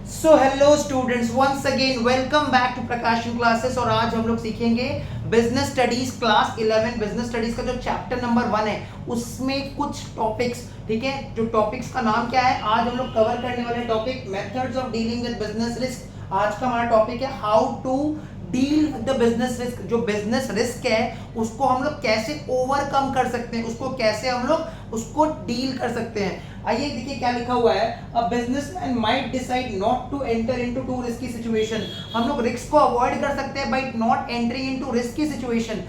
So hello students, once again welcome back to Prakashan classes. और आज हम लोग सीखेंगे business studies class 11। Business studies का जो चैप्टर नंबर 1 है उसमें कुछ टॉपिक्स, ठीक है। जो टॉपिक्स का नाम क्या है, आज हम लोग कवर करने वाले topic methods of dealing with business risk. आज का हमारा टॉपिक है how to deal with the business risk. जो बिजनेस रिस्क है उसको हम लोग कैसे ओवरकम कर सकते हैं, उसको कैसे हम लोग उसको डील कर सकते हैं। आइए देखिए क्या लिखा हुआ है। A businessman might decide not to enter into to risky situation. हम लोग रिस्क को अवॉइड कर सकते हैं by not entering into risky situation.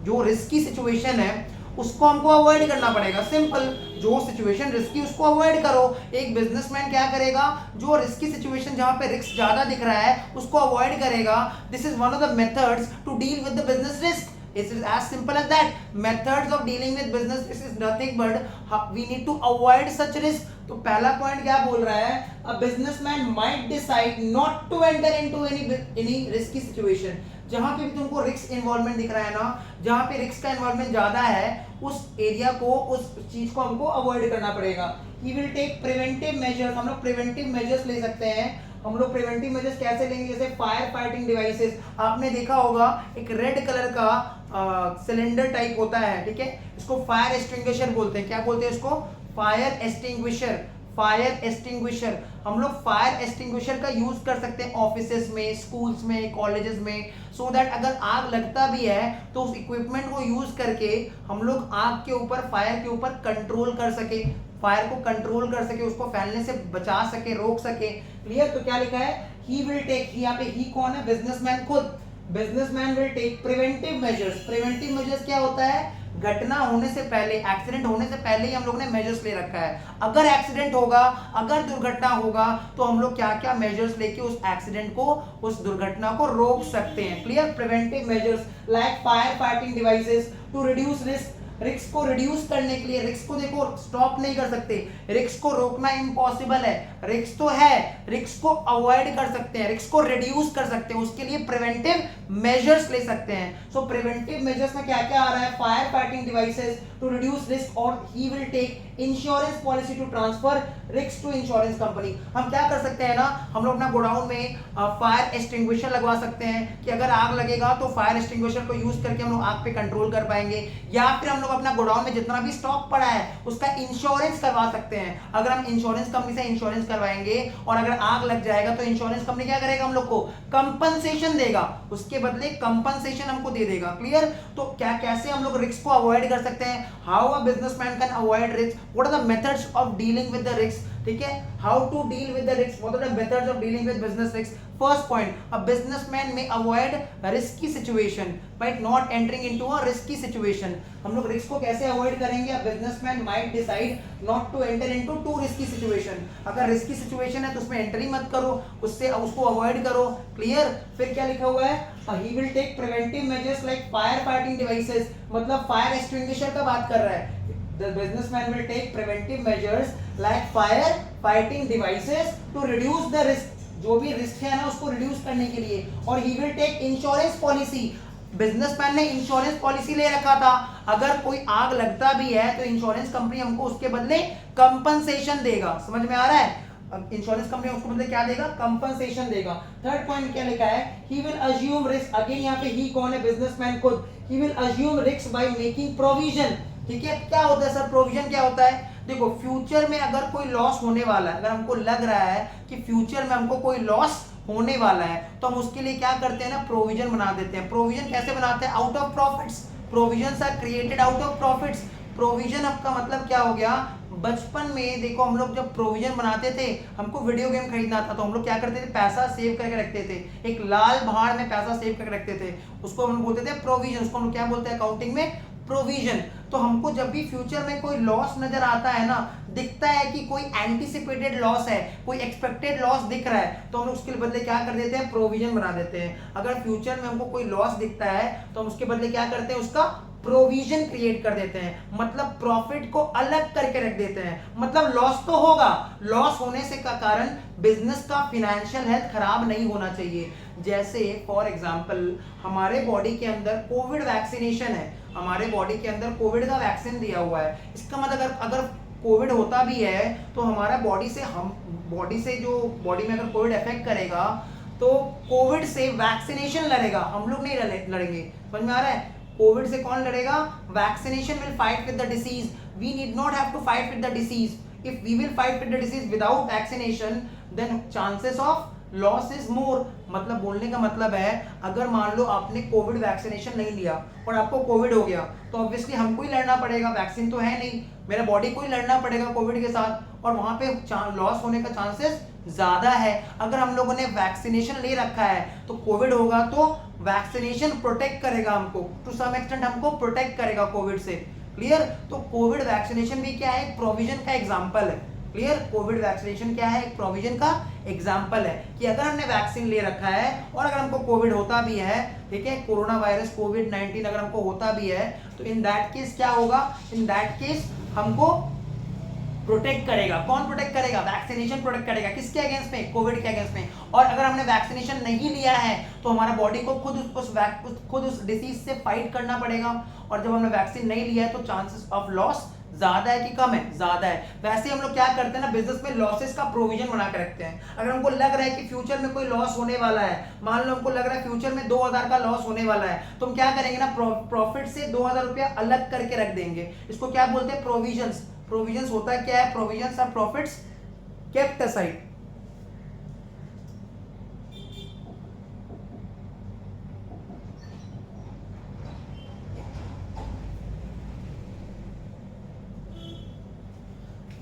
जो रिस्की सिचुएशन है उसको हमको अवॉइड करना पड़ेगा। सिंपल, जो सिचुएशन रिस्की उसको अवॉइड करो। एक बिजनेसमैन क्या करेगा, जो रिस्की सिचुएशन जहां पे रिस्क ज्यादा दिख रहा है उसको अवॉइड करेगा। This is one of the methods to deal with the business risk. It is as simple as that. Methods of dealing with business risk is nothing but we need to avoid such risk. तो पहला point क्या बोल रहा है, a businessman might decide not to enter into any risky situation. जहां पे भी तुमको रिस्क इन्वॉल्वमेंट दिख रहा है ना, जहां पे रिस्क का इन्वॉल्वमेंट ज्यादा है उस एरिया को, उस चीज को हमको अवॉइड करना पड़ेगा। He will take preventive measures. हम लोग preventive measures ले सकते हैं। हम लोग प्रिवेंटिव मेजर्स कैसे लेंगे, जैसे फायर फाइटिंग डिवाइसेस। आपने देखा होगा एक रेड कलर का सिलेंडर टाइप होता है, ठीक है। इसको फायर एक्सटिंग्विशर बोलते हैं। क्या बोलते हैं इसको? Fire extinguisher. फायर एक्सटिंग्विशर, हम लोग फायर एक्सटिंग्विशर का यूज कर सकते हैं ऑफिसेस में, स्कूल्स में, कॉलेजेस में, सो दैट अगर आग लगता भी है तो उस इक्विपमेंट को यूज करके हम लोग आग के ऊपर, फायर के ऊपर कंट्रोल कर सके, फायर को कंट्रोल कर सके, उसको फैलने से बचा सके, रोक सके। क्लियर? तो क्या लिखा है, ही विल टेक, यहाँ पे ही कौन है? बिजनेसमैन खुद। Businessman will take preventive measures. Preventive measures क्या होता है? घटना होने से पहले, एक्सीडेंट होने से पहले ही हम लोग ने मेजर्स ले रखा है। अगर एक्सीडेंट होगा, अगर दुर्घटना होगा तो हम लोग क्या क्या मेजर्स लेके उस एक्सीडेंट को, उस दुर्घटना को रोक सकते हैं। Clear? Preventive measures like fire fighting devices to reduce risk. Risk को रिड्यूस करने के लिए, रिस्क को देखो स्टॉप नहीं कर सकते, रिस्क को रोकना इम्पॉसिबल है। रिस्क तो है, रिस्क को अवॉइड कर सकते हैं, रिस्क को रिड्यूस कर सकते हैं, उसके लिए प्रिवेंटिव मेजर्स ले सकते हैं। सो प्रिवेंटिव मेजर्स में क्या क्या आ रहा है? Fire fighting devices to reduce risk, और he will take insurance policy to transfer risk to insurance company. हम क्या कर सकते हैं ना, हम लोग अपना गोडाउन में फायर एक्सटिंग्विशर लगवा सकते हैं कि अगर आग लगेगा तो फायर एक्सटिंग्विशर को यूज करके हम लोग आग पे कंट्रोल कर पाएंगे। या फिर हम लोग अपना गोडाउन में जितना भी स्टॉक पड़ा है उसका इंश्योरेंस करवा सकते हैं। अगर हम इंश्योरेंस कंपनी से इंश्योरेंस करवाएंगे और अगर आग लग जाएगा तो इंश्योरेंस कंपनी क्या करेगा, हम लोग को कंपनसेशन देगा, उसके बदले कंपनसेशन हमको दे देगा। क्लियर? तो क्या, कैसे हम लोग रिस्क को अवॉइड कर सकते हैं? How a businessman can avoid risk, what are the methods of dealing with the risk, ठीक है। How to deal with the risk, what are the methods of dealing with business risk. First point, a businessman may avoid risky situation by not entering into a risky situation. हम लोग risk को कैसे avoid करेंगे? A businessman might decide not to enter into to risky situation. अगर risky situation है तो उसमें enter ही मत करो, उससे उसको अवॉइड करो। क्लियर? फिर क्या लिखा हुआ है, he will take preventive measures like fire fighting devices, मतलब फायर एक्सटिंग्विशर का बात कर रहा है। The businessman will take preventive measures like fire fighting devices to reduce the risk. जो भी रिस्क है ना उसको रिड्यूस करने के लिए। और he will take insurance policy. Businessman ने इंश्योरेंस पॉलिसी ले रखा था, अगर कोई आग लगता भी है तो इंश्योरेंस कंपनी हमको उसके बदले कंपनसेशन देगा। समझ में आ रहा है? इंश्योरेंस कंपनी उसको बदले क्या देगा? कंपनसेशन देगा। थर्ड पॉइंट क्या लिखा है, he will assume risk। Again यहाँ पे ही कौन है? बिजनेसमैन खुद। he will assume risk by making provision। ठीक है? क्या होता है सर प्रोविजन? क्या होता है? देखो, फ्यूचर में अगर कोई लॉस होने वाला है, अगर हमको लग रहा है कि फ्यूचर में हमको कोई लॉस होने वाला है तो हम उसके लिए क्या करते हैं ना, प्रोविजन बना देते हैं। प्रोविजन कैसे बनाते हैं? Out of profits. Provisions are created out of profits. Provision आपका मतलब क्या हो गया? बचपन में देखो हम लोग जब प्रोविजन बनाते थे, हमको वीडियो गेम खरीदना था तो हम लोग क्या करते थे? पैसा सेव करके रखते थे, एक लाल भाड़ में पैसा सेव करके रखते थे, उसको हम बोलते थे प्रोविजन। उसको हम क्या बोलते हैं अकाउंटिंग में? प्रोविजन। तो हमको जब भी फ्यूचर में कोई लॉस नजर आता है ना, दिखता है कि कोई एंटिसिपेटेड लॉस है, कोई एक्सपेक्टेड लॉस दिख रहा है, तो हम उसके बदले क्या कर देते हैं? प्रोविजन बना देते हैं। अगर फ्यूचर में हमको कोई लॉस दिखता है तो हम उसके बदले क्या करते हैं? उसका प्रोविजन क्रिएट कर देते हैं, मतलब प्रॉफिट को अलग करके रख देते हैं। मतलब लॉस तो होगा, लॉस होने से का कारण बिजनेस का फाइनेंशियल हेल्थ खराब नहीं होना चाहिए। जैसे फॉर एग्जांपल हमारे बॉडी के अंदर कोविड वैक्सीनेशन है, हमारे बॉडी के अंदर कोविड का वैक्सीन दिया हुआ है, इसका मतलब अगर कोविड होता भी है तो हमारा बॉडी से जो बॉडी में अगर कोविड अफेक्ट करेगा तो कोविड से वैक्सीनेशन लड़ेगा, हम लोग नहीं लड़ेंगे। समझ में आ रहा है? कोविड से कौन लड़ेगा? Vaccination will fight with the disease, we need not have to fight with the disease. If we will fight with the disease without vaccination then chances of loss is more. मतलब बोलने का मतलब है अगर मान लो आपने कोविड वैक्सीनेशन नहीं लिया और आपको कोविड हो गया तो ऑब्वियसली हमको ही लड़ना पड़ेगा, वैक्सीन तो है नहीं, मेरा बॉडी को ही लड़ना पड़ेगा कोविड के साथ, और वहां पे लॉस होने का चांसेस ज्यादा है। अगर हम लोगों ने वैक्सीनेशन ले रखा है तो कोविड होगा तो वैक्सीनेशन प्रोटेक्ट करेगा हमको, टू सम एक्सटेंट हमको प्रोटेक्ट करेगा कोविड से। क्लियर? तो कोविड वैक्सीनेशन भी क्या है? प्रोविजन का एग्जांपल है। क्लियर? कोविड वैक्सीनेशन क्या है? एक प्रोविजन का एग्जांपल है कि अगर हमने वैक्सीन ले रखा है और अगर हमको कोविड होता भी है, ठीक है, कोरोना वायरस कोविड-19 अगर हमको होता भी है तो इन दैट केस क्या होगा? इन दैट केस हमको प्रोटेक्ट करेगा। कौन प्रोटेक्ट करेगा? वैक्सीनेशन प्रोटेक्ट करेगा। किसके अगेंस्ट में? कोविड के अगेंस्ट में। और अगर हमने वैक्सीनेशन नहीं लिया है तो हमारा बॉडी को खुद उस डिसीज से फाइट करना पड़ेगा, और जब हमने वैक्सीन नहीं लिया है तो चांसेस ऑफ लॉस ज्यादा है कि कम है? ज्यादा है। वैसे हम लोग क्या करते हैं ना, बिजनेस में लॉसेस का प्रोविजन बना के रखते हैं। अगर हमको लग रहा है कि फ्यूचर में कोई लॉस होने वाला है, मान लो हमको लग रहा है फ्यूचर में 2000 का लॉस होने वाला है, तो हम क्या करेंगे ना, प्रॉफिट से 2000 रुपया अलग करके रख देंगे। इसको क्या बोलते हैं? प्रोविजंस। प्रोविजंस होता है क्या है? Provisions are profits kept aside.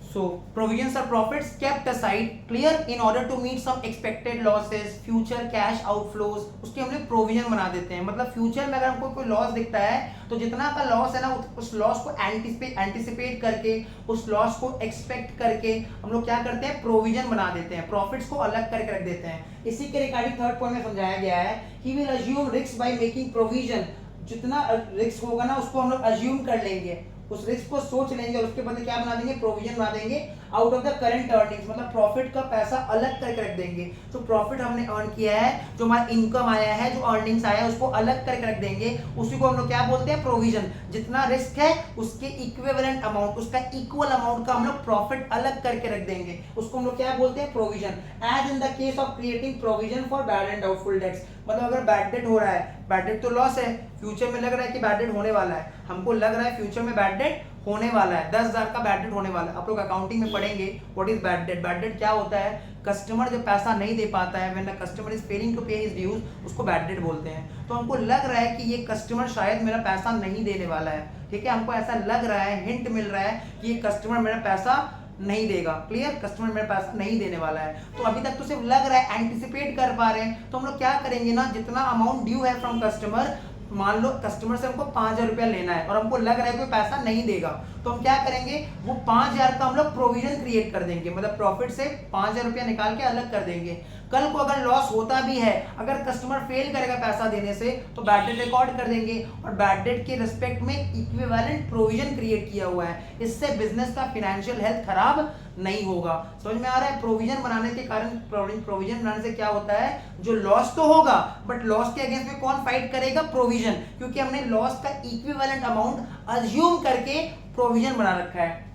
So provisions are profits kept aside, clear, in order to meet some expected losses, future cash outflows, उसके हम लोग प्रोविजन बना देते हैं। मतलब फ्यूचर में अगर हमको कोई लॉस दिखता है तो जितना का लॉस है ना, उस लॉस को एंटिसिपेट करके, उस लॉस को एक्सपेक्ट करके हम लोग क्या करते हैं? प्रोविजन बना देते हैं, प्रॉफिट्स को अलग करके रख देते हैं। इसी के रिगार्डिंग थर्ड पॉइंट में समझाया गया है, he will assume risk by making provision. जितना रिस्क होगा ना उसको हम लोग अज्यूम कर लेंगे, उस रिस्क को सोच लेंगे और उसके बदले क्या बना देंगे? प्रोविजन बना देंगे out of the current earnings. मतलब प्रॉफिट का पैसा अलग करके रख देंगे। तो प्रॉफिट हमने अर्न किया है, जो हमारा इनकम आया है, जो अर्निंग्स आया है, उसको अलग करके रख देंगे। उसी को हम लोग क्या बोलते हैं? प्रोविजन। जितना रिस्क है उसके इक्विवेलेंट अमाउंट, उसका इक्वल अमाउंट का हम लोग प्रॉफिट अलग करके रख देंगे, उसको हम लोग क्या बोलते हैं? Provision. As in the case of creating provision for bad and doubtful debts. मतलब अगर बैड डेट हो रहा है, बैड डेट तो लॉस है, फ्यूचर में लग रहा है कि बैड डेट होने वाला है, हमको लग रहा है फ्यूचर में बैड डेट होने वाला है, 10,000 का बैड डेट होने वाला है। आप लोग अकाउंटिंग में पढ़ेंगे what is bad debt. Bad debt क्या होता है? कस्टमर जब पैसा नहीं दे पाता है, when the customer is failing to pay his dues, उसको बैड डेट बोलते हैं। तो हमको लग रहा है कि ये कस्टमर शायद मेरा पैसा नहीं देने वाला है, ठीक है, हमको ऐसा लग रहा है, हिंट मिल रहा है कि ये कस्टमर मेरा पैसा नहीं देगा। क्लियर? कस्टमर मेरा पैसा नहीं देने वाला है। तो अभी तक तो सिर्फ लग रहा है, एंटिसिपेट कर पा रहे हैं। तो हम लोग क्या करेंगे ना, जितना अमाउंट ड्यू है फ्रॉम कस्टमर, मान लो कस्टमर से हमको 5,000 रुपया लेना है और हमको लग रहा है कोई पैसा नहीं देगा, तो हम क्या करेंगे? वो 5,000 का हम लोग प्रोविजन क्रिएट कर देंगे। मतलब प्रॉफिट से 5,000 रुपया निकाल के अलग कर देंगे। कल को अगर लॉस होता भी है, अगर कस्टमर फेल करेगा पैसा देने से, तो बैड डेट रिकॉर्ड कर देंगे और बैड डेट के रिस्पेक्ट में इक्विवेलेंट प्रोविजन क्रिएट किया हुआ है। इससे बिजनेस का फाइनेंशियल हेल्थ खराब नहीं होगा। समझ में आ रहा है? प्रोविजन बनाने के कारण, प्रोविजन बनाने से क्या होता है? जो लॉस तो होगा बट लॉस के अगेंस्ट में कौन फाइट करेगा? प्रोविजन, क्योंकि हमने लॉस का इक्विवेलेंट अमाउंट अज्यूम करके प्रोविजन बना रखा है।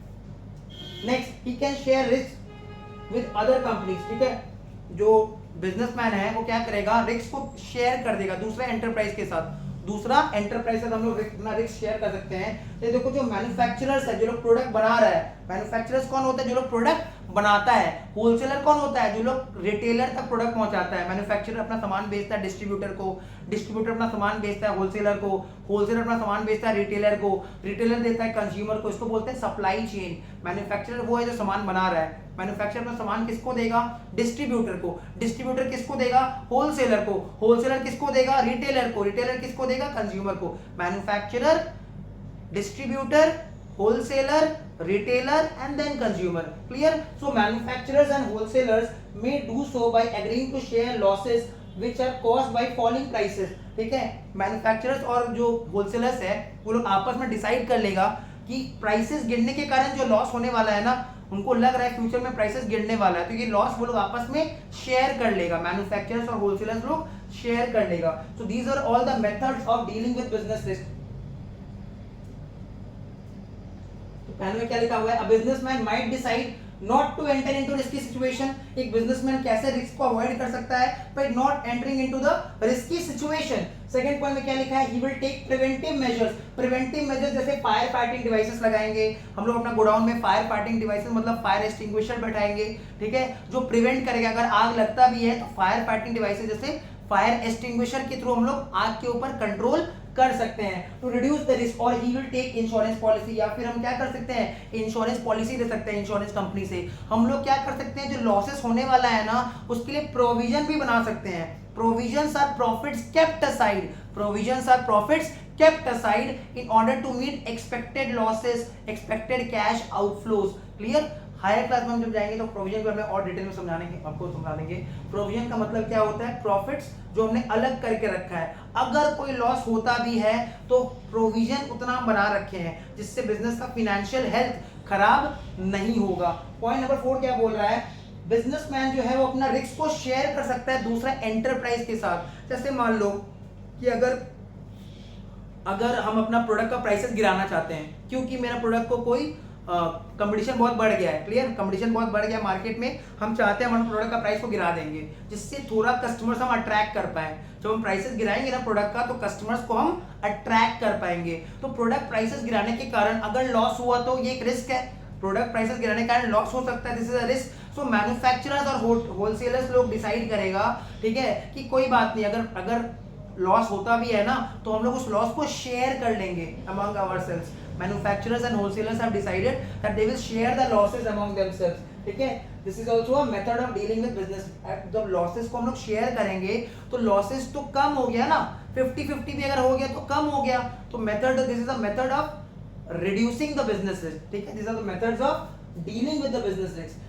Next, he can share risk with other companies. ठीक है, जो बिजनेसमैन है वो क्या करेगा? रिस्क को शेयर कर देगा दूसरे एंटरप्राइज के साथ। दूसरा एंटरप्राइज से हम लोग अपना रिस्क शेयर कर सकते हैं। तो देखो, जो मैन्युफैक्चरर्स है, जो लोग प्रोडक्ट बना रहा है, मैन्युफैक्चरर्स कौन होता है? जो लोग प्रोडक्ट बनाता है। होलसेलर कौन होता है? जो लोग रिटेलर तक प्रोडक्ट पहुंचाता है। मैन्युफैक्चरर अपना सामान बेचता है डिस्ट्रीब्यूटर को, डिस्ट्रीब्यूटर अपना सामान बेचता है होलसेलर को, होलसेलर अपना सामान बेचता है रिटेलर को, रिटेलर देता है कंज्यूमर को। इसको बोलते हैं सप्लाई चेन। मैन्युफैक्चरर वो है जो सामान बना रहा है। मैन्युफैक्चरर अपना सामान किसको देगा? डिस्ट्रीब्यूटर को। डिस्ट्रीब्यूटर किसको देगा? होलसेलर को। होलसेलर किसको देगा? रिटेलर को। रिटेलर किसको देगा? कंज्यूमर को। Manufacturer, distributor, wholesaler, retailer and then consumer. Clear? So manufacturers and wholesalers may do so by agreeing to share losses which are caused by falling prices. ठीक है, manufacturers और जो होलसेलर्स है वो लोग आपस में डिसाइड कर लेगा कि प्राइसेस गिरने के कारण जो लॉस होने वाला है ना, उनको लग रहा है फ्यूचर में प्राइसेस गिरने वाला है, तो ये लॉस वो लोग आपस में शेयर कर लेगा। मैन्युफैक्चरर्स और होलसेलर्स लोग शेयर कर लेगा। So these are all the methods of dealing with business risk. पैन में क्या लिखा हुआ है, a businessman might decide not to enter into risky situation, एक बिजनेसमैन कैसे रिस्क को अवॉइड कर सकता है by not entering into the risky situation. Second point में क्या लिखा है, he will take preventive measures, preventive measures जैसे फायर फाइटिंग डिवाइसेस लगाएंगे हम लोग अपना गोडाउन में, फायर फाइटिंग डिवाइसेस मतलब फायर एक्सटिंग्विशर बैठाएंगे, ठीक है, जो प्रिवेंट करेगा, अगर आग लगता भी है तो फायर फाइटिंग डिवाइसेस जैसे फायर एक्सटिंग्विशर के थ्रू हम लोग आग के ऊपर कंट्रोल कर सकते हैं, टू रिड्यूस द रिस्क। और he will take insurance policy, या फिर हम क्या कर सकते हैं, इंश्योरेंस पॉलिसी ले सकते हैं इंश्योरेंस कंपनी से। हम लोग क्या कर सकते हैं, जो लॉसेस होने वाला है ना उसके लिए प्रोविजन भी बना सकते हैं। Provisions are profits kept aside, provisions are profits kept aside in order to meet expected losses, expected cash outflows। Clear? Higher class में हम जब जाएंगे तो प्रोविजन को हमें और डिटेल में समझाएंगे, आपको समझा देंगे। प्रोविजन का मतलब क्या होता है, प्रॉफिट्स जो हमने अलग करके रखा है, अगर कोई लॉस होता भी है तो प्रोविजन उतना हम बना रखे हैं जिससे बिजनेस का फाइनेंशियल हेल्थ खराब नहीं होगा। पॉइंट नंबर 4 क्या बोल रहा है, बिजनेसमैन जो है वो अपना रिस्क को शेयर कर सकता है दूसरा एंटरप्राइज के साथ। जैसे मान लो कि अगर हम अपना प्रोडक्ट का प्राइसेस गिराना चाहते हैं क्योंकि मेरा प्रोडक्ट को कोई कंपटीशन बहुत बढ़ गया है, क्लियर, कंपटीशन बहुत बढ़ गया मार्केट में, हम चाहते हैं हम प्रोडक्ट का प्राइस को गिरा देंगे जिससे थोड़ा कस्टमर्स हम अट्रैक्ट कर पाए। जब हम प्राइसेस गिराएंगे ना प्रोडक्ट का तो कस्टमर्स को हम अट्रैक्ट कर पाएंगे। तो प्रोडक्ट प्राइसेस गिराने के कारण अगर लॉस हुआ तो ये एक रिस्क है, प्रोडक्ट प्राइसेस गिराने के कारण लॉस हो सकता है, this is a risk. So manufacturers और होलसेलर्स लोग डिसाइड करेगा, ठीक है, कि कोई बात नहीं, अगर लॉस होता भी है ना तो हम लोग उस लॉस को शेयर कर लेंगे among ourselves। Manufacturers and wholesalers have decided that they will share the losses among themselves, ठीक है। This is also a method of dealing with business। जब लॉसेस को हम लोग शेयर करेंगे तो लॉसेस तो कम हो गया ना, 50-50 भी अगर हो गया तो कम हो गया। तो method, this is a method of reducing the business risk, ठीक है, this are the methods of dealing with the business risk.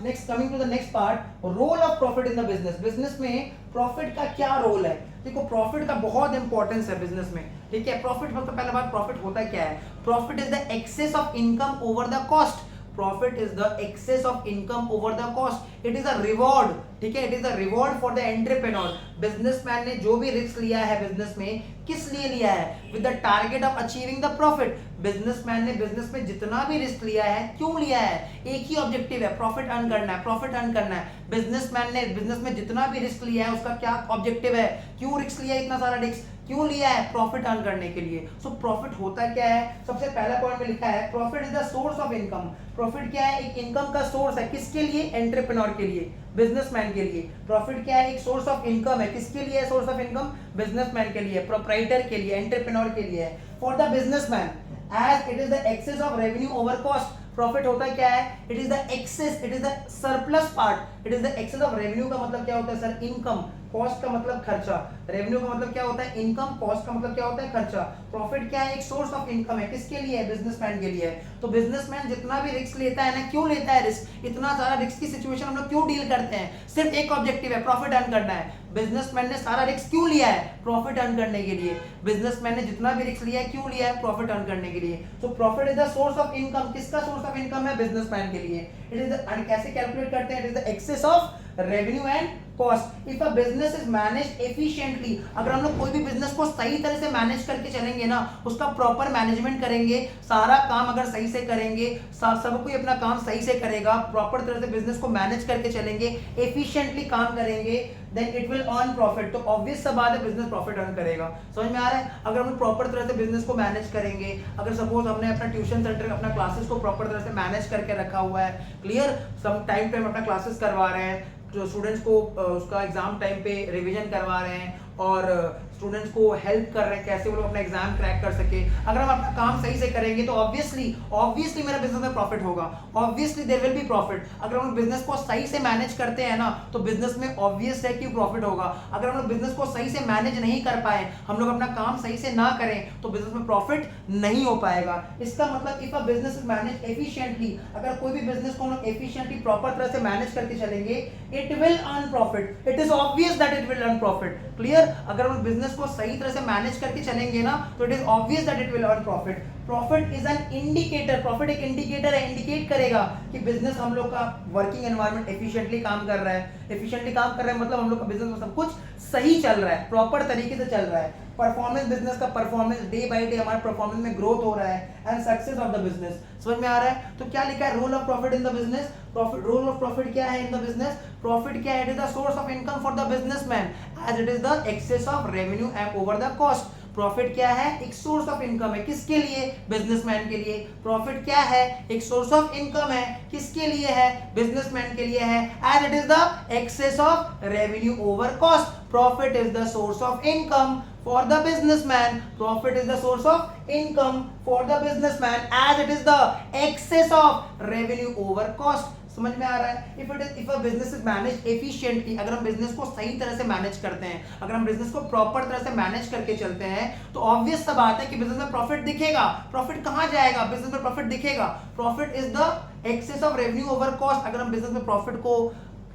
Next coming to the next part, role of profit in the business. Business में profit का क्या role है? देखो profit का बहुत importance है बिजनेस में, ठीक है। प्रॉफिट मतलब पहला बात, प्रॉफिट होता क्या है? Profit is the excess of income over the cost. Profit is the excess of income over the cost. It is a reward, ठीक है, it is a reward for the entrepreneur. Businessman ने जो भी risk लिया है business में, किस लिए लिया है? With the target of achieving the profit. Businessman ने बिजनेस में जितना भी रिस्क लिया है, क्यों लिया है? एक ही ऑब्जेक्टिव है, प्रॉफिट अर्न करना है, प्रॉफिट अर्न करना है। बिजनेसमैन ने बिजनेस में जितना भी रिस्क लिया है उसका क्या ऑब्जेक्टिव है? क्यों रिस्क लिया, इतना सारा रिस्क क्यों लिया है? प्रॉफिट अर्न करने के लिए। सो प्रॉफिट होता क्या है? सबसे पहला पॉइंट में लिखा है profit is the source of income. Profit क्या है? एक इनकम का सोर्स है, किसके लिए? एंटरप्रेन्योर के लिए, बिजनेसमैन के लिए। प्रॉफिट क्या है? एक सोर्स ऑफ इनकम है, किसके लिए सोर्स ऑफ इनकम? बिजनेसमैन के लिए, प्रोप्राइटर के लिए, एंटरप्रेन्योर के लिए। For the businessman as it is the excess of revenue over cost. Profit होता क्या है? It is the excess, it is the surplus part, it is the excess of revenue का मतलब क्या होता है सर? इनकम। कॉस्ट का मतलब खर्चा, रेवेन्यू का मतलब क्या होता है? इनकम। कॉस्ट का मतलब क्या होता है? खर्चा। प्रॉफिट क्या है? एक सोर्स ऑफ इनकम है, किसके लिए? बिजनेसमैन के लिए। तो बिजनेसमैन जितना भी रिस्क लेता है ना, क्यों लेता है रिस्क? इतना सारा रिस्क की सिचुएशन हम लोग क्यों डील करते हैं? सिर्फ एक ऑब्जेक्टिव है, प्रॉफिट अर्न करना है। बिजनेसमैन ने सारा रिस्क क्यों लिया है? प्रॉफिट अर्न करने के लिए। बिजनेसमैन ने जितना भी रिस्क लिया है, क्यों लिया है? प्रॉफिट अर्न करने के लिए। So profit is the source of income. किसका सोर्स ऑफ इनकम है? बिजनेसमैन के लिए। इट इज द, कैसे कैलकुलेट करते हैं? It is the excess of revenue and cost. If a business is managed efficiently, अगर हम लोग कोई भी बिजनेस को सही तरह से मैनेज करके चलेंगे ना, उसका प्रॉपर मैनेजमेंट करेंगे, सारा काम अगर सही से करेंगे, सब कोई अपना काम सही से करेगा, प्रॉपर तरह से बिजनेस को मैनेज करके चलेंगे, एफिशिएंटली काम करेंगे, then it will earn profit. तो ऑब्वियस सा बात है बिजनेस प्रॉफिट अर्न करेगा। समझ में आ रहा है? अगर हम प्रॉपर तरह से बिजनेस को मैनेज करेंगे, अगर सपोज हमने अपना ट्यूशन सेंटर, अपना क्लासेस को प्रॉपर तरह से मैनेज करके रखा हुआ है, क्लियर, सम टाइम पे हम अपना क्लासेस करवा रहे हैं, जो स्टूडेंट्स को उसका एग्जाम टाइम पे रिवीजन करवा रहे हैं और स्टूडेंट्स को हेल्प कर रहे हैं कैसे वो लोग अपना एग्जाम क्रैक कर सके, अगर हम अपना काम सही से करेंगे तो ऑब्वियसली मेरा बिजनेस में प्रॉफिट होगा, obviously there will be profit. अगर हम बिजनेस को सही से मैनेज करते हैं ना तो बिजनेस में ऑब्वियस है कि प्रॉफिट होगा। अगर हम लोग बिजनेस को सही से मैनेज नहीं कर पाए, हम लोग अपना काम सही से ना करें तो बिजनेस में प्रॉफिट नहीं हो पाएगा। इसका मतलब if a business is manage efficiently, अगर कोई भी बिजनेस को हम लोग एफिशिएंटली प्रॉपर तरह से मैनेज करके चलेंगे, it will earn profit. It is obvious that it will earn profit. Clear? अगर हम बिजनेस को सही तरह से मैनेज करके चलेंगे ना तो it is obvious that it will earn profit. Profit is an indicator, profit एक इंडिकेटर है, इंडिकेट करेगा कि बिजनेस हम लोग का वर्किंग एनवायरनमेंट एफिशिएंटली काम कर रहा है। एफिशिएंटली काम कर रहा है मतलब हम लोग का बिजनेस में सब कुछ सही चल रहा है, प्रॉपर तरीके से चल रहा है। परफॉर्मेंस, बिजनेस का परफॉर्मेंस डे बाय डे हमारा परफॉर्मेंस में ग्रोथ हो रहा है and success of the business. समझ में आ रहा है? तो क्या लिखा है, role of profit in the business. Profit, role of profit क्या है इन द बिजनेस? प्रॉफिट क्या है? It is the source of income for the businessman as it is the excess of revenue and over the cost. Profit क्या है? एक source of income है, किसके लिए? बिजनेसमैन के लिए। प्रॉफिट क्या है? एक सोर्स ऑफ इनकम है, किसके लिए है? बिजनेसमैन के लिए है, as it is the excess of revenue over cost. Profit is the source of income for the businessman. Profit is the source of income for the businessman as it is the excess of revenue over cost. समझ में आ रहा है? If a business is managed efficiently, अगर हम business को सही तरह से मैनेज करते हैं, अगर हम बिजनेस को प्रॉपर तरह से मैनेज करके चलते हैं, तो ऑब्वियस सा बात है कि बिजनेस में प्रॉफिट दिखेगा। प्रॉफिट कहाँ जाएगा? बिजनेस में प्रॉफिट दिखेगा। Profit is the excess of revenue over cost. अगर हम बिजनेस में प्रॉफिट को,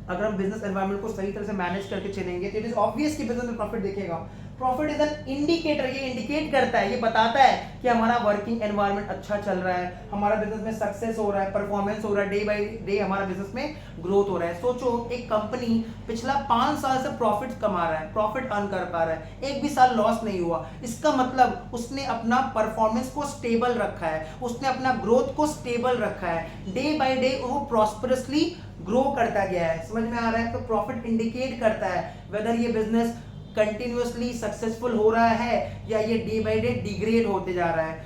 अगर हम बिजनेस एनवायरनमेंट को सही तरह से मैनेज करके चलेंगे तो इट इज ऑब्वियस कि बिजनेस में प्रॉफिट दिखेगा। प्रॉफिट इज एन इंडिकेटर, ये इंडिकेट करता है, ये बताता है कि हमारा वर्किंग एनवायरनमेंट अच्छा चल रहा है, हमारा बिजनेस में सक्सेस हो रहा है, परफॉर्मेंस हो रहा है, डे बाय डे हमारा बिजनेस में ग्रोथ हो रहा है। सोचो एक कंपनी पिछला 5 साल से प्रॉफिट कमा रहा है, प्रॉफिट अर्न कर पा रहा है, एक भी साल लॉस नहीं हुआ, इसका मतलब उसने अपना परफॉर्मेंस को स्टेबल रखा है, उसने अपना ग्रोथ को स्टेबल रखा है, डे बाय डे वो प्रॉस्परसली ग्रो करता गया है। समझ में आ रहा है? तो प्रॉफिट इंडिकेट करता है वेदर ये बिजनेस कंटिन्यूअसली सक्सेसफुल हो रहा है या ये डे बाय डे डिग्रेड होते जा रहा है।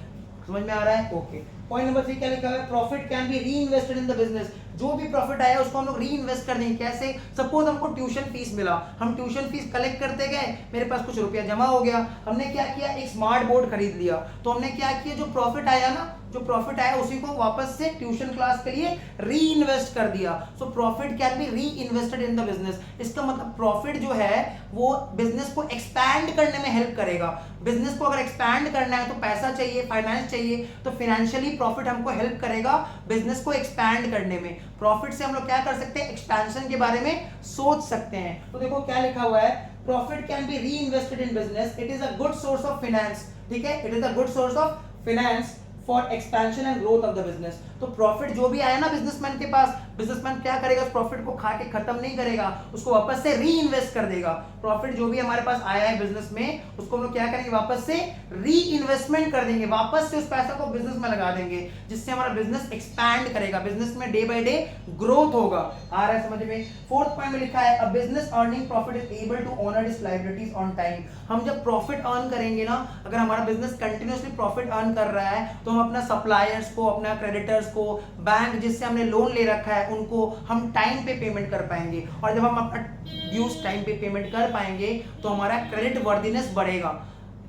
समझ में आ रहा है? ओके। पॉइंट नंबर 3 क्या लिखा है? Profit can be reinvested in the business. जो भी प्रॉफिट आया उसको हम लोग रीइन्वेस्ट कर देंगे। कैसे? सपोज हमको ट्यूशन फीस मिला, हम ट्यूशन फीस कलेक्ट करते गए, मेरे पास कुछ रुपया जमा हो गया, हमने क्या किया, एक स्मार्ट बोर्ड खरीद लिया। तो हमने क्या किया, जो प्रॉफिट आया ना, जो प्रॉफिट आया उसी को वापस से ट्यूशन क्लास के लिए री इन्वेस्ट कर दिया। सो प्रॉफिट कैन बी री इन्वेस्टेड इन द बिजनेस। इसका मतलब प्रॉफिट जो है वो बिजनेस को एक्सपैंड करने में हेल्प करेगा। बिजनेस को अगर एक्सपैंड करना है तो पैसा चाहिए, फाइनेंस चाहिए, तो फाइनेंशियली प्रॉफिट हमको हेल्प करेगा बिजनेस को एक्सपैंड करने में। प्रॉफिट से हम लोग क्या कर सकते हैं, एक्सपेंशन के बारे में सोच सकते हैं। तो देखो क्या लिखा हुआ है, प्रॉफिट कैन बी री invested in business, it is a good source of finance. ठीक है, it is a good source of finance for expansion and growth of the business. तो प्रॉफिट जो भी आया ना बिजनेसमैन के पास, बिजनेसमैन क्या करेगा, उस प्रॉफिट को खा के खत्म नहीं करेगा, उसको वापस से री इन्वेस्ट कर देगा। प्रॉफिट जो भी हमारे पास आया है बिजनेस में, उसको हम लोग क्या करेंगे, वापस से री इन्वेस्टमेंट कर देंगे, वापस से उस पैसा को बिजनेस में लगा देंगे, जिससे हमारा बिजनेस एक्सपैंड करेगा, बिजनेस में डे बाय डे ग्रोथ होगा। आ रहा है समझ में? फोर्थ पॉइंट में लिखा है, a business earning profit is able to honour its liabilities on time. हम जब प्रॉफिट अर्न करेंगे ना, अगर हमारा बिजनेस कंटिन्यूअसली प्रॉफिट अर्न कर रहा है, तो हम अपना सप्लायर्स को, अपना क्रेडिटर्स को, बैंक जिससे हमने लोन ले रखा है उनको हम टाइम पे पेमेंट कर पाएंगे। और जब हम अपना ड्यूज टाइम पे पेमेंट कर पाएंगे तो हमारा क्रेडिट वर्दीनेस बढ़ेगा।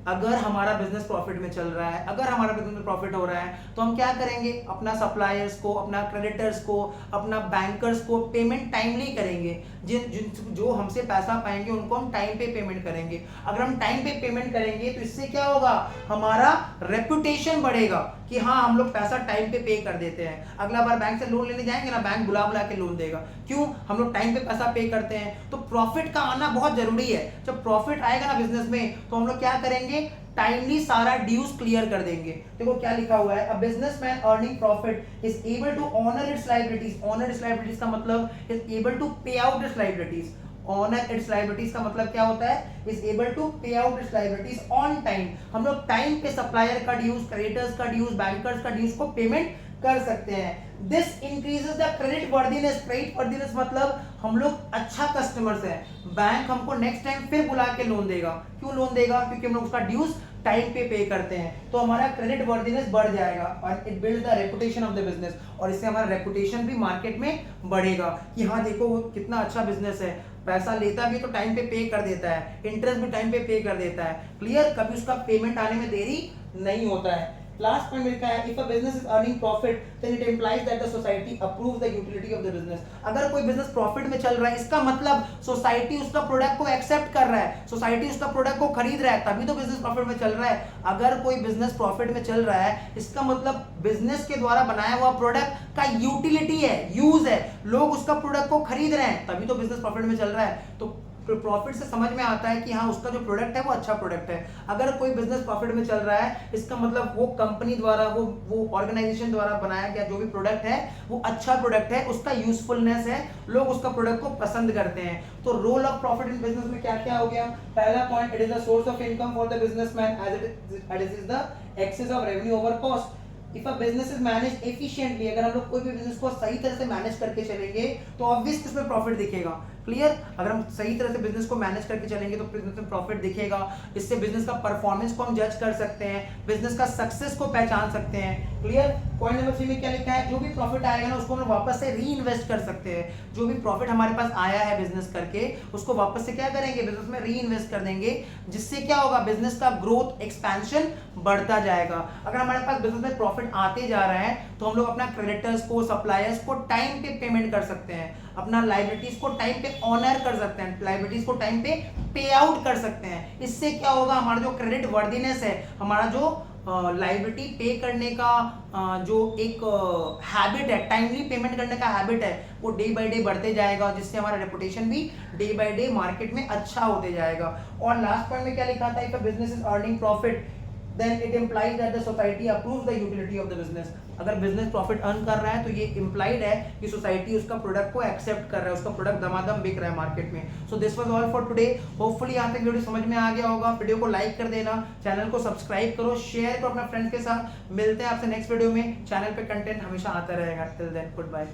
अगर हमारा बिजनेस प्रॉफिट में चल रहा है, अगर हमारा बिजनेस में प्रॉफिट हो रहा है, तो हम क्या करेंगे, अपना सप्लायर्स को, अपना क्रेडिटर्स को, अपना बैंकर्स को पेमेंट टाइमली करेंगे। जिन जो हमसे पैसा पाएंगे उनको हम टाइम पे पेमेंट करेंगे। अगर हम टाइम पे पेमेंट करेंगे तो इससे क्या होगा, हमारा रेपुटेशन बढ़ेगा कि हाँ हम लोग पैसा टाइम पे कर देते हैं। अगला बार बैंक से लोन लेने जाएंगे ना, बैंक बुला बुला के लोन देगा, क्यों, हम लोग टाइम पे पैसा पे करते हैं। तो प्रॉफिट का आना बहुत जरूरी है। जब प्रॉफिट आएगा ना बिजनेस में, तो हम लोग क्या करेंगे, टाइमली सारा ड्यूज क्लियर कर देंगे। देखो क्या लिखा हुआ है, a businessman earning profit is able to honour its liabilities. Honour its liabilities का मतलब is able to pay out its liabilities. Honour its liabilities का मतलब क्या होता है, is able to pay out its liabilities on time. हम लोग time पे सप्लायर का ड्यूज, क्रेडिटर्स का ड्यूज, बैंकर्स का ड्यूज को पेमेंट कर सकते हैं। This increases the credit worthiness. Credit worthiness मतलब हम लोग अच्छा कस्टमर्स हैं, बैंक हमको नेक्स्ट टाइम फिर बुला के लोन देगा। क्यों लोन देगा, क्योंकि हम लोग उसका ड्यूज टाइम पे करते हैं, तो हमारा क्रेडिट वर्दीनेस बढ़ जाएगा और it builds the reputation of the business. और इससे हमारा रेपुटेशन भी मार्केट में बढ़ेगा कि हाँ देखो वो कितना अच्छा बिजनेस है, पैसा लेता भी तो टाइम पे कर देता है, इंटरेस्ट भी टाइम पे कर देता है, क्लियर, कभी उसका पेमेंट आने में देरी नहीं होता है। लास्ट पॉइंट लिखा है, if a business is earning profit then it implies that the society approves the utility of the business. अगर कोई बिजनेस प्रॉफिट में चल रहा है, इसका मतलब सोसाइटी उसका प्रोडक्ट को एक्सेप्ट कर रहा है, सोसाइटी उसका प्रोडक्ट को खरीद रहा है, तभी तो बिजनेस प्रॉफिट में चल रहा है। अगर कोई बिजनेस प्रॉफिट में चल रहा है, इसका मतलब बिजनेस के द्वारा बनाया हुआ प्रोडक्ट का यूटिलिटी है, यूज है, लोग उसका प्रोडक्ट को खरीद रहे हैं, तभी तो बिजनेस प्रॉफिट में चल रहा है। तो प्रॉफिट से समझ में आता है कि हाँ उसका जो प्रोडक्ट है वो अच्छा प्रोडक्ट है। अगर कोई बिजनेस प्रॉफिट में चल रहा है इसका मतलब वो कंपनी द्वारा वो ऑर्गेनाइजेशन द्वारा बनाया गया जो भी प्रोडक्ट है वो अच्छा प्रोडक्ट है, उसका यूजफुलनेस है, लोग उसका प्रोडक्ट को पसंद करते हैं। तो role of profit in business में क्या क्या हो गया? पहला point, it is the source of income for the businessman as it is the excess of revenue over cost. If a business is manage efficiently, अगर हम लोग कोई भी बिजनेस को सही तरह से मैनेज करके चलेंगे तो ऑब्वियस इसमें प्रॉफिट दिखेगा। क्लियर? अगर हम सही तरह से बिजनेस को मैनेज करके चलेंगे तो बिजनेस में प्रॉफिट दिखेगा। इससे बिजनेस का परफॉर्मेंस को हम जज कर सकते हैं, बिजनेस का सक्सेस को पहचान सकते हैं। क्लियर? पॉइंट नंबर 3 में क्या लिखा है? जो भी प्रॉफिट आएगा ना उसको हम वापस से री इन्वेस्ट कर सकते हैं। जो भी प्रॉफिट हमारे पास आया है बिजनेस करके उसको वापस से क्या करेंगे? बिजनेस में री इन्वेस्ट कर देंगे, जिससे क्या होगा? बिजनेस का ग्रोथ एक्सपेंशन बढ़ता जाएगा। अगर हमारे पास बिजनेस में प्रॉफिट आते जा रहा है तो हम लोग अपना क्रेडिटर्स को, सप्लायर्स को टाइम पे पेमेंट कर सकते हैं, अपना लाइबिलिटीज को टाइम पे ऑनर कर सकते हैं, लाइबिलिटीज को टाइम पे पे आउट कर सकते हैं। इससे क्या होगा? हमारा जो क्रेडिट वर्दीनेस है, हमारा जो लाइबिलिटी पे करने का जो एक हैबिट है, टाइमली पेमेंट करने का हैबिट है, वो डे बाय डे बढ़ते जाएगा, जिससे हमारा रेपुटेशन भी डे बाय डे मार्केट में अच्छा होते जाएगा। और लास्ट पॉइंट में क्या लिखा था? If a business is earning profit then it implies that the society approves the utility of the business। अगर बिजनेस प्रॉफिट अर्न कर रहा है तो ये इंप्लाइड है कि सोसाइटी उसका प्रोडक्ट को एक्सेप्ट कर रहा है, उसका प्रोडक्ट दमादम बिक रहा है मार्केट में। So this was all for today. Hopefully यहाँ तक वीडियो समझ में आ गया होगा। वीडियो को लाइक कर देना, चैनल को सब्सक्राइब करो, शेयर करो अपने फ्रेंड्स के साथ। मिलते हैं आपसे नेक्स्ट वीडियो में। चैनल पे कंटेंट हमेशा आता रहेगा। Till then good bye.